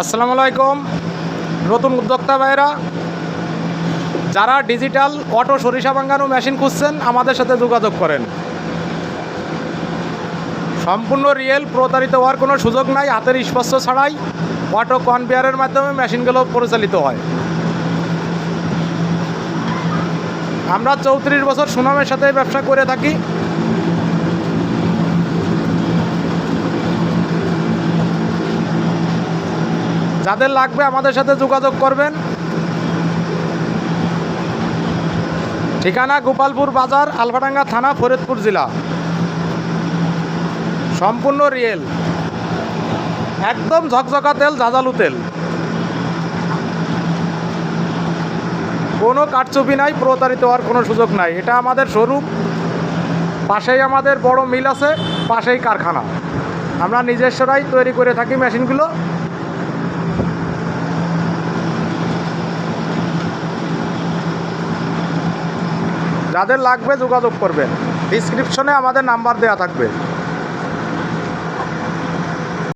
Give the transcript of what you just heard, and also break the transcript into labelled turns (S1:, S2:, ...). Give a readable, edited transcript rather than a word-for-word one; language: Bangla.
S1: আসসালামু আলাইকুম। নতুন উদ্যোক্তা ভাইরা যারা ডিজিটাল অটো সরিষা ভাঙানো মেশিন খুঁজছেন আমাদের সাথে যোগাযোগ করেন। সম্পূর্ণ রিয়েল, প্রতারিত হওয়ার কোনো সুযোগ নাই। হাতের স্পর্শ ছাড়াই অটো কনভেয়ারের মাধ্যমে মেশিনগুলো পরিচালিত হয়। আমরা 34 বছর সুনামের সাথে ব্যবসা করে থাকি। যাদের লাগবে আমাদের সাথে যোগাযোগ করবেন। ঠিকানা গোপালপুর বাজার, আলফাডাঙ্গা থানা, ফরিদপুর জেলা। সম্পূর্ণ রিয়েল, একদম ঝকঝকা তেল, ঝাঁঝালু তেল, কোনো কারচুপি নাই, প্রতারিত হওয়ার কোনো সুযোগ নাই। এটা আমাদের শোরুম, পাশেই আমাদের বড় মিল আছে, পাশেই কারখানা। আমরা নিজস্বরাই তৈরি করে থাকি মেশিনগুলো। যাদের লাগবে যোগাযোগ করবেন, ডিসক্রিপশনে আমাদের নাম্বার দেওয়া থাকবে।